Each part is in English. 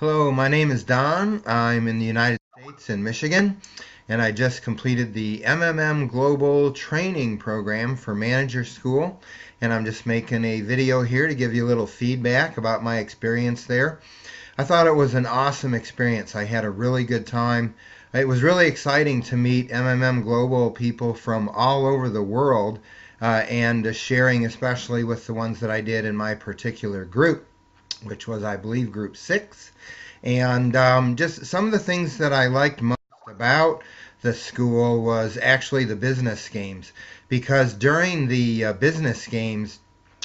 Hello, my name is Don. I'm in the United States in Michigan, and I just completed the MMM Global Training Program for Manager School. And I'm just making a video here to give you a little feedback about my experience there. I thought it was an awesome experience. I had a really good time. It was really exciting to meet MMM Global people from all over the world and sharing, especially with the ones that I did in my particular group, which was, I believe, Group 6. And just some of the things that I liked most about the school was actually the business games, because during the business games,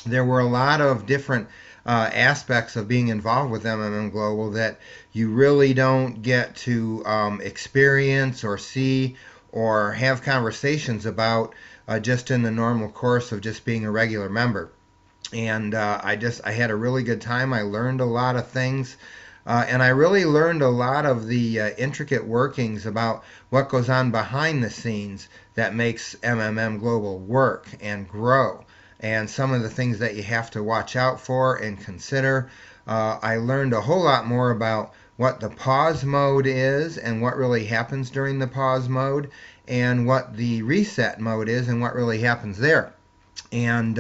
there were a lot of different aspects of being involved with MMM Global that you really don't get to experience or see or have conversations about just in the normal course of just being a regular member. And I had a really good time. I learned a lot of things. And I really learned a lot of the intricate workings about what goes on behind the scenes that makes MMM Global work and grow, and some of the things that you have to watch out for and consider. I learned a whole lot more about what the pause mode is and what really happens during the pause mode, and what the reset mode is and what really happens there. And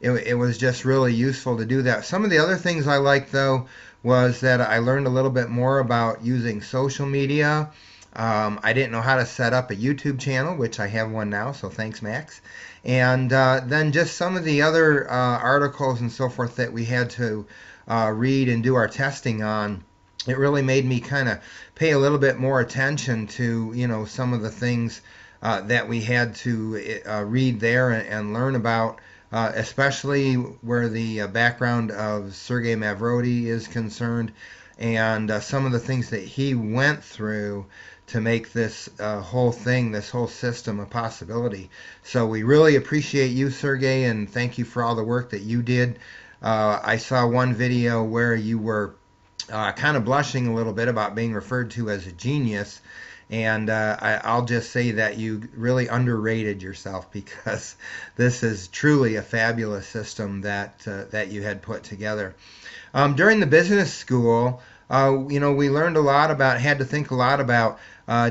it was just really useful to do that. Some of the other things I liked, though, was that I learned a little bit more about using social media. I didn't know how to set up a YouTube channel, which I have one now, so thanks, Max. And then just some of the other articles and so forth that we had to read and do our testing on. It really made me kind of pay a little bit more attention to, some of the things that we had to read there and learn about, especially where the background of Sergei Mavrodi is concerned, and some of the things that he went through to make this whole thing, this whole system, a possibility. So we really appreciate you, Sergey, and thank you for all the work that you did. I saw one video where you were kind of blushing a little bit about being referred to as a genius. And I'll just say that you really underrated yourself, because this is truly a fabulous system that you had put together. During the business school, we learned a lot about, had to think a lot about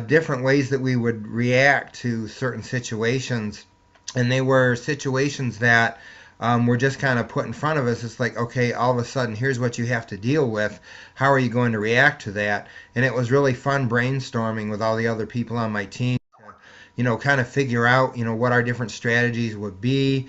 different ways that we would react to certain situations. And they were situations that were just kind of put in front of us. It's like, okay, all of a sudden, here's what you have to deal with. How are you going to react to that? And it was really fun brainstorming with all the other people on my team to, kind of figure out, what our different strategies would be.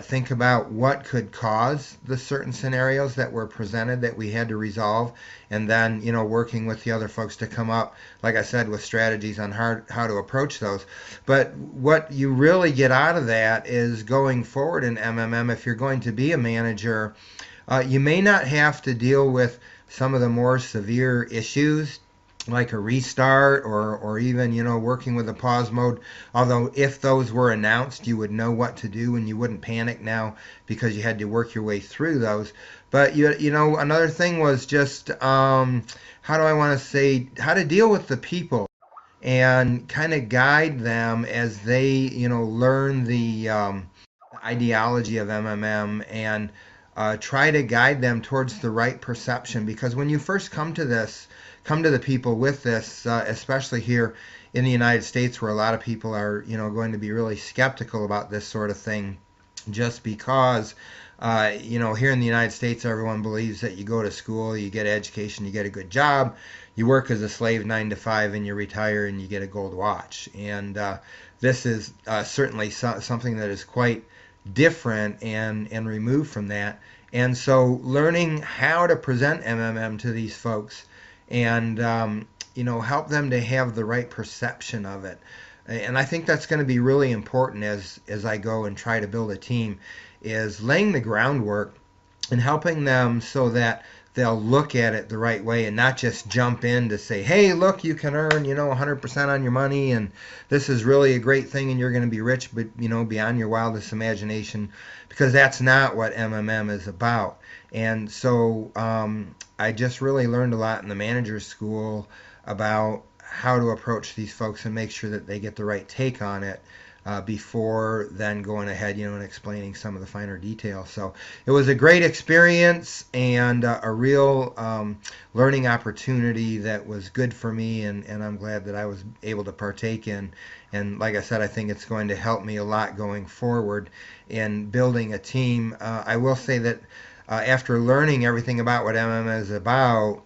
Think about what could cause the certain scenarios that were presented that we had to resolve, and then working with the other folks to come up, like I said, with strategies on how to approach those. But what you really get out of that is, going forward in MMM, if you're going to be a manager, you may not have to deal with some of the more severe issues like a restart, or even working with a pause mode. Although if those were announced, you would know what to do and you wouldn't panic now, because you had to work your way through those. But another thing was just, how do I want to say, how to deal with the people and kind of guide them as they learn the ideology of MMM, and try to guide them towards the right perception. Because when you first come to the people with this, especially here in the United States, where a lot of people are, going to be really skeptical about this sort of thing, just because, here in the United States, everyone believes that you go to school, you get education, you get a good job, you work as a slave 9 to 5, and you retire and you get a gold watch. And this is certainly something that is quite different and removed from that. And so learning how to present MMM to these folks, and help them to have the right perception of it. And I think that's going to be really important as I go and try to build a team, is laying the groundwork and helping them so that they'll look at it the right way, and not just jump in to say, hey, look, you can earn 100% on your money, and this is really a great thing, and you're going to be rich, but beyond your wildest imagination, because that's not what MMM is about. And so I just really learned a lot in the manager's school about how to approach these folks and make sure that they get the right take on it. before then going ahead, and explaining some of the finer details. So it was a great experience and a real learning opportunity that was good for me, and I'm glad that I was able to partake in. And like I said, I think it's going to help me a lot going forward in building a team. I will say that after learning everything about what MMA is about,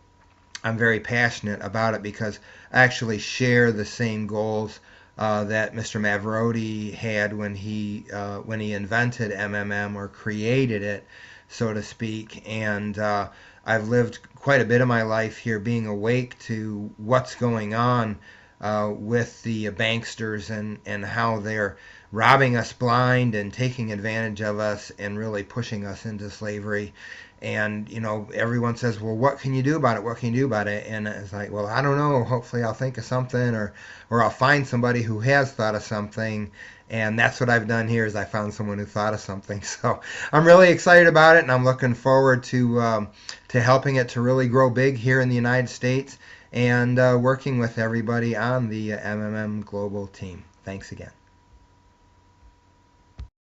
I'm very passionate about it because I actually share the same goals that Mr. Mavrodi had when he invented MMM or created it, so to speak. And I've lived quite a bit of my life here being awake to what's going on with the banksters and how they're robbing us blind and taking advantage of us and really pushing us into slavery. And everyone says, well, what can you do about it? What can you do about it? And it's like, well, I don't know. Hopefully I'll think of something, or I'll find somebody who has thought of something. And that's what I've done here, is I found someone who thought of something. So I'm really excited about it, and I'm looking forward to helping it to really grow big here in the United States, and working with everybody on the MMM Global team. Thanks again.